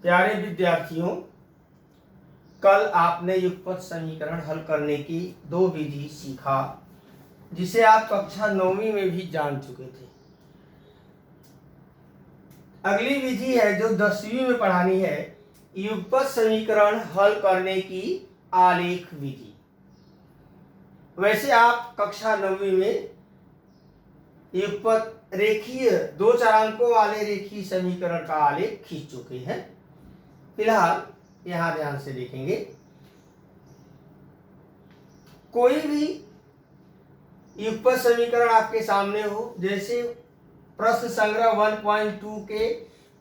प्यारे विद्यार्थियों, कल आपने युगपत समीकरण हल करने की दो विधि सीखा जिसे आप कक्षा 9वीं में भी जान चुके थे। अगली विधि है जो 10वीं में पढ़ानी है, युगपत समीकरण हल करने की आलेख विधि। वैसे आप कक्षा 9वीं में युगपत रेखीय दो चरांकों वाले रेखीय समीकरण का आलेख खींच चुके हैं। फिलहाल यहां ध्यान से देखेंगे, कोई भी युगपत समीकरण आपके सामने हो, जैसे प्रश्न संग्रह 1.2 के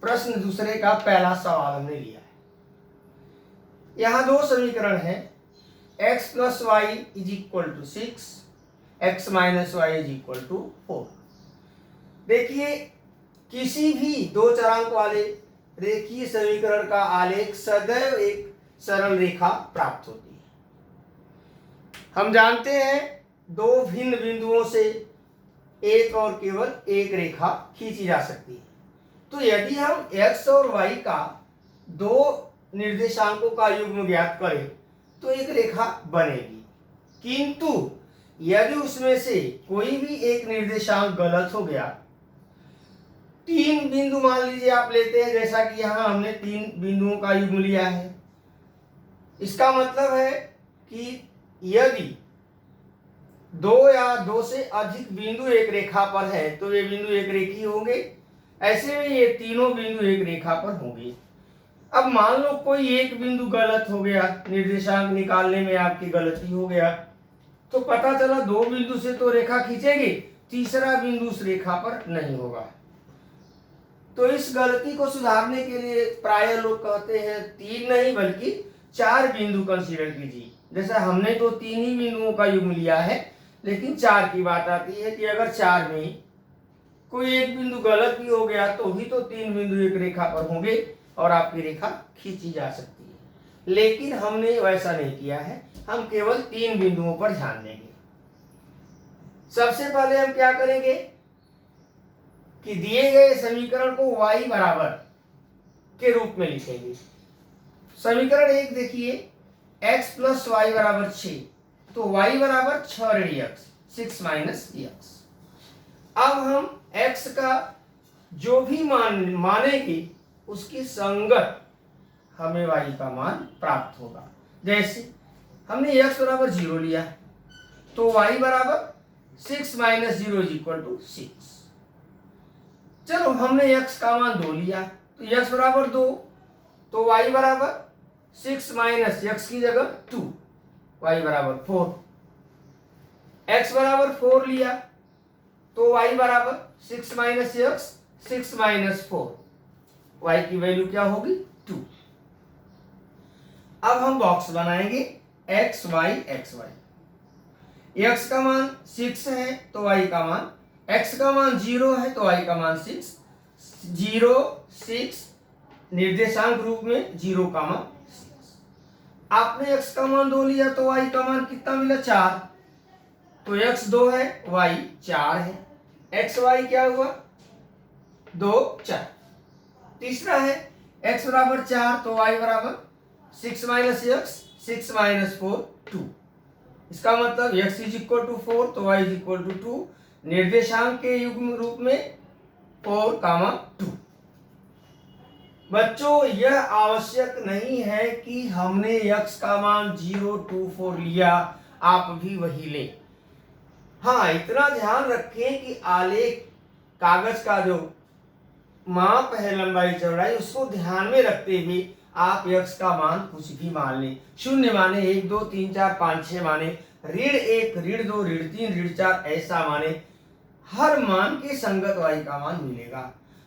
प्रश्न दूसरे का पहला सवाल हमने लिया है। यहां दो समीकरण हैं, x + y = 6, x - y = 4। देखिए, किसी भी दो चरांक वाले रेखीय समीकरण का आलेख सदैव एक सरल रेखा प्राप्त होती है। हम जानते हैं दो भिन्न बिंदुओं से एक और केवल एक रेखा खींची जा सकती है। तो यदि हम x और y का दो निर्देशांकों का युग्म ज्ञात करें तो एक रेखा बनेगी, किंतु यदि उसमें से कोई भी एक निर्देशांक गलत हो गया, तीन बिंदु मान लीजिए आप लेते हैं, जैसा कि यहां हमने तीन बिंदुओं का युग्म लिया है। इसका मतलब है कि यदि दो या दो से अधिक बिंदु एक रेखा पर है तो ये बिंदु एक रेखीय होंगे, ऐसे में ये तीनों बिंदु एक रेखा पर होंगे। अब मान लो कोई एक बिंदु गलत हो गया, निर्देशांक निकालने में आपकी गलती हो गया, तो पता चला दो बिंदु से तो रेखा खींचेगी, तीसरा बिंदु उस रेखा पर नहीं होगा। तो इस गलती को सुधारने के लिए प्राय लोग कहते हैं तीन नहीं बल्कि चार बिंदु कंसीडर कीजिए। जैसा हमने तो तीन ही बिंदुओं का युग्म लिया है, लेकिन चार की बात आती है कि अगर चार में कोई एक बिंदु गलत भी हो गया तो भी तो तीन बिंदु एक रेखा पर होंगे और आपकी रेखा खींची जा सकती है। लेकिन हमने वैसा नहीं किया है, हम केवल तीन बिंदुओं पर ध्यान देंगे। सबसे पहले हम क्या करेंगे कि दिए गए समीकरण को y बराबर के रूप में लिखेंगे। समीकरण एक देखिए, x + y = 6, तो y = 6 रेडी x, 6 - x। अब हम x का जो भी मान मानेंगे उसकी संगत हमें y का मान प्राप्त होगा। जैसे हमने x = 0 लिया तो y = 6 - 0 = 6। चलो हमने x का मान 2 लिया तो x = 2, तो y = 6 - x की जगह 2, y = 4। x = 4 लिया तो y = 6 - x, 6 - 4, y की वैल्यू क्या होगी 2। अब हम बॉक्स बनाएंगे x y x y। x का मान 6 है तो y का मान, x का मान 0 है तो y का मान 6, 0 6 निर्देशांक रूप में 0, 6। आपने x का मान 2 लिया तो y का मान कितना मिला 4, तो x 2 है y 4 है, x y क्या हुआ 2 4। तीसरा है x = 4 तो y = 6 - x, 6 - 4 2। इसका मतलब x = 4 तो y = 2, निर्देशांक के युग्म रूप में 4, 2। बच्चों, यह आवश्यक नहीं है कि हमने x का मान 0 2 4 लिया, आप भी वही लें। हाँ, इतना ध्यान रखें कि आलेख कागज का जो माप है लंबाई चौड़ाई उसको ध्यान में रखते हुए आप x का मान कुछ भी मान लें। 0 माने, 1 2 3 4 5 6 माने, ऋण 1 ऋण 2 ऋण 3 ऋण 4 ऐसा माने, हर मान के संगत y का मान मिलेगा।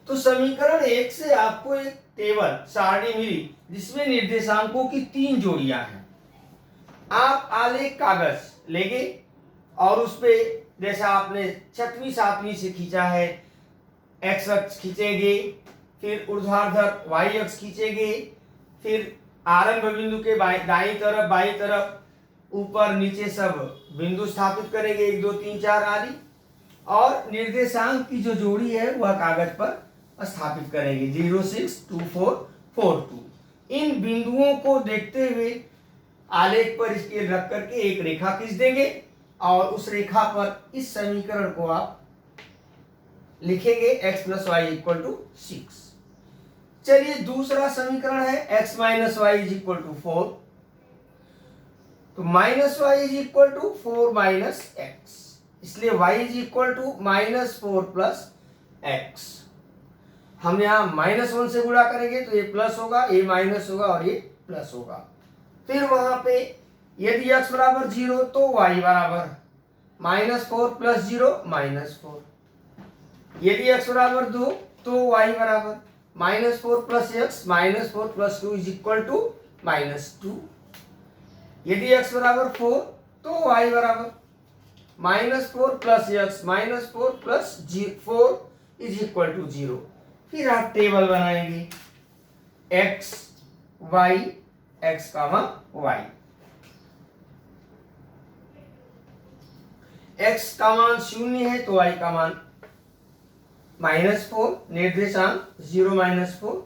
तो समीकरण 1 से आपको एक टेबल सारणी मिली जिसमें निर्देशांकों की 3 जोड़ियां हैं। आप आलेख कागज लेंगे और उस पे जैसा आपने 6वीं 7वीं से खींचा है, x अक्ष खींचेंगे, फिर ऊर्ध्वाधर y अक्ष खींचेंगे, फिर आरंभ बिंदु के दाईं तरफ बाईं तरफ ऊपर नीचे सब बिंदु स्थापित करेंगे 1 2 3 4 आदि, और निर्देशांक की जो जोड़ी है वह कागज पर स्थापित करेंगे 0 6 2 4 4 2। इन बिंदुओं को देखते हुए आलेख पर स्केल रख करके एक रेखा खींच देंगे और उस रेखा पर इस समीकरण को आप लिखेंगे x plus y equal to 6। चलिए दूसरा समीकरण है x minus y is equal to 4। तो minus y is equal to 4 minus x, इसलिए y is equal to -4 plus x. हम यहाँ -1 से गुणा करेंगे तो ये प्लस होगा, ये माइनस होगा और ये प्लस होगा। फिर वहां पे यदि x बराबर 0 तो y बराबर -4 प्लस 0 -4। यदि x बराबर 2 तो y बराबर -4 plus x -4 plus 2 is equal to -2। यदि x बराबर 4 तो y बराबर -4 plus x -4 plus 4 is equal to 0। फिर आप टेबल बनाएंगे x y x कामा y। x का मान 0 है तो y का मान -4, निर्देशांक 0 -4।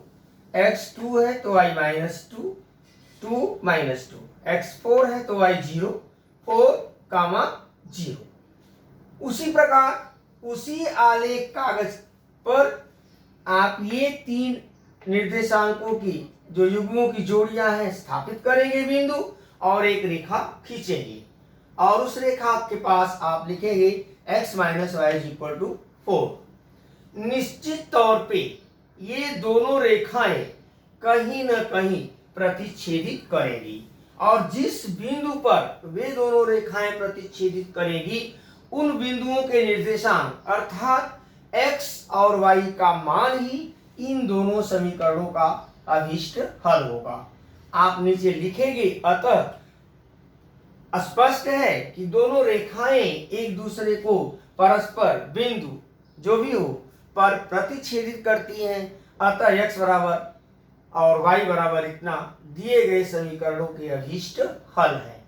x 2 है तो y -2 2 -2। x 4 है तो y 0 4 कामा 0। उसी प्रकार उसी आलेख कागज पर आप ये 3 निर्देशांकों की जो युग्मों की जोड़ियां हैं स्थापित करेंगे बिंदु और एक रेखा खींचेंगे और उस रेखा के पास आप लिखेंगे x minus y is equal to 4। निश्चित तौर पे ये दोनों रेखाएं कहीं न कहीं प्रतिच्छेदित करेंगी और जिस बिंदु पर वे दोनों रेखाएं प्रतिच्छेदित करेंगी उन बिंदुओं के निर्देशांक अर्थात x और y का मान ही इन दोनों समीकरणों का अभीष्ट हल होगा। आप नीचे लिखेंगे अतः स्पष्ट है कि दोनों रेखाएं एक दूसरे को परस्पर बिंदु जो भी हो पर प्रतिच्छेदित करती हैं, अतः x बराबर और y बराबर इतना दिए गए समीकरणों के अभीष्ट हल है।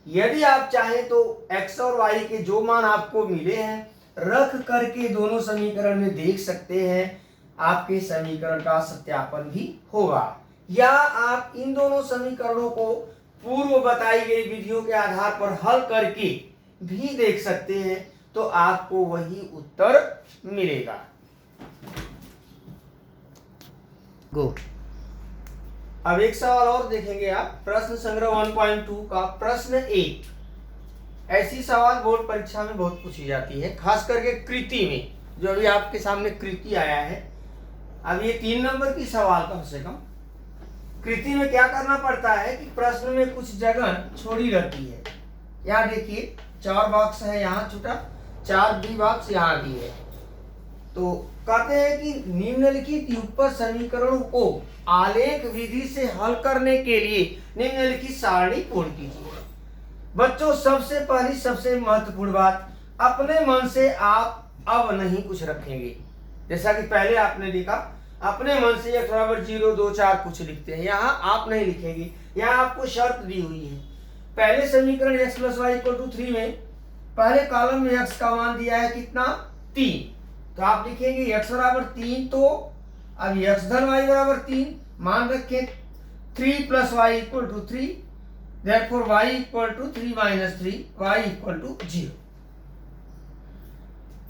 यदि आप चाहें तो x और y के जो मान आपको मिले हैं रख करके दोनों समीकरण में देख सकते हैं, आपके समीकरण का सत्यापन भी होगा। या आप इन दोनों समीकरणों को पूर्व बताई गई विधियों के आधार पर हल करके भी देख सकते हैं, तो आपको वही उत्तर मिलेगा। गो अब एक सवाल और देखेंगे आप, प्रश्न संग्रह 1.2 का प्रश्न 1। ऐसी सवाल बोर्ड परीक्षा में बहुत पूछी जाती है, खास करके कृति में। जो अभी आपके सामने कृति आया है, अब ये 3 नंबर की सवाल कम से कम। कृति में क्या करना पड़ता है कि प्रश्न में कुछ जगह छोड़ी रहती है। यहाँ देखिए 4 बॉक्स है, यहाँ छूटा 4 बी बॉक्स यहाँ भी है। तो कहते हैं कि निम्नलिखित युगपत समीकरणों को आलेख विधि से हल करने के लिए निम्नलिखित सारणी पूर्ण कीजिए। बच्चों सबसे पहली सबसे महत्वपूर्ण बात, अपने मन से आप अब नहीं कुछ रखेंगे। जैसा कि पहले आपने देखा, अपने मन से x बराबर 0 2 4 कुछ लिखते हैं, यहाँ आप नहीं लिखेंगे। यहाँ आपको शर्त दी हुई है। पहले समीकरण x plus y equal to 3 में पहले कॉलम में x का मान दिया है कितना 3, तो आप लिखेंगे x बराबर 3। तो अब x धन y बराबर 3 मान रखें 3 plus y equal to 3, therefore y equal to 3 minus 3, y equal to 0।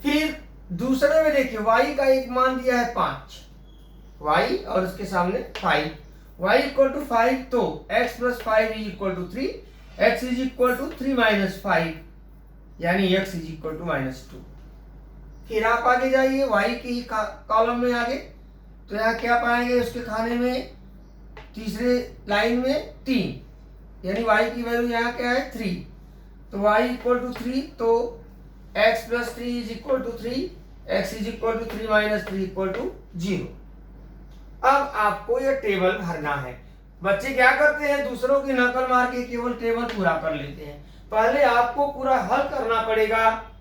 फिर दूसरे में देखिए y का एक मान दिया है 5, y और उसके सामने 5, y इक्वल टू 5, तो x plus 5 is equal to 3, x is equal to 3 minus 5, यानी x इज इक्वल टू -2। फिर आप आगे जाइए y के ही कॉलम में आगे, तो यहाँ क्या पाएंगे, उसके खाने में तीसरे लाइन में 3, यानी y की वैल्यू यहाँ क्या है 3, तो y इक्वल टू 3, तो x plus 3 is equal to 3, x is equal to 3 minus 3 equal to 0। अब आपको यह टेबल भरना है। बच्चे क्या करते हैं, दूसरों की नकल मार के केवल टेबल पूरा कर लेते हैं। पहले आपको पूरा हल करना पड़ेगा,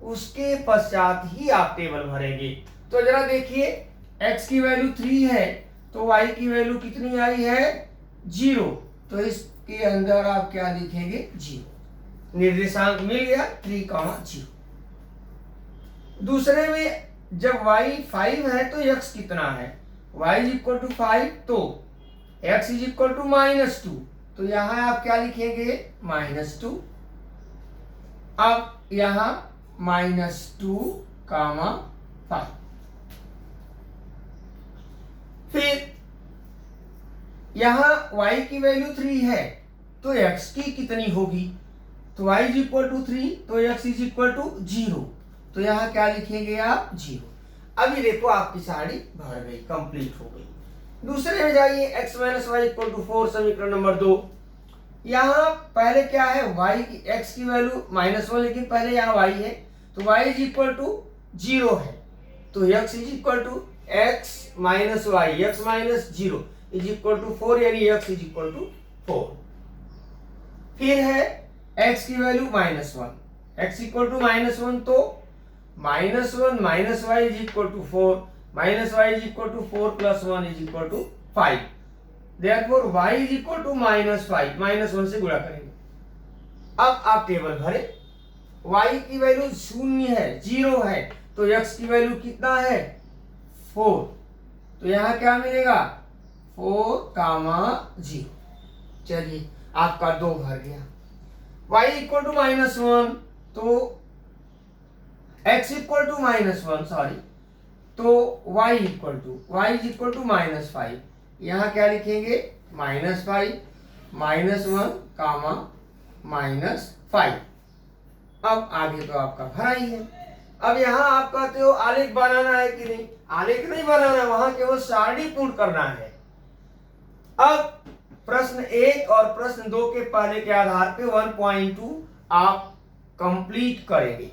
उसके पश्चात ही आप टेबल भरेंगे। तो जरा देखिए x की वैल्यू 3 है, तो y की वैल्यू कितनी आई है 0, तो इसके अंदर आप क्या लिखेंगे 0। निर्देशांक मिल गया 3, 0। दूसरे में जब y 5 है तो x कितना है, y इज इक्वल टू 5, तो x इज इक्वल टू -2, तो यहां आप क्या लिखेंगे -2। अब यहां -2, 5। फिर यहां y की वैल्यू 3 है, तो x की कितनी होगी, तो y इज इक्वल टू 3, तो x इज इक्वल टू 0, तो यहां क्या लिखेंगे आप 0। अभी देखो आपकी साड़ी भर गई, कंप्लीट हो गई। दूसरे में जाइए, x minus y equal to 4, समीकरण नंबर 2। यहां पहले क्या है, y की x की वैल्यू -1, लेकिन पहले यहाँ y है, तो y इज इक्वल टू 0 है, तो x is equal to x minus y, x minus 0 is equal to 4, यानी x इज इक्वल टू 4। फिर है x की वैल्यू -1, x इक्वल टू -1, तो -1 minus y is equal to 4, minus y is equal to 4 plus 1 is equal to 5। Therefore y is equal to -5, -1 से गुणा करेंगे। अब आप टेबल भरे, y की वैल्यू 0 है, 0 है, तो x की वैल्यू कितना है 4, तो यहां क्या मिलेगा 4, 0। चलिए आपका 2 भर गया। y इक्वल टू -1, तो x इक्वल टू -1, सॉरी, तो y इज इक्वल टू -5, यहां क्या लिखेंगे -5, -1, -5। अब आगे तो आपका भरा ही है। अब यहां आप कहते हो आलेख बनाना है कि नहीं, आलेख नहीं बनाना, वहां केवल सारणी पूर्ण करना है। अब प्रश्न 1 और प्रश्न 2 के पहले के आधार पे 1.2 आप कंप्लीट करेंगे।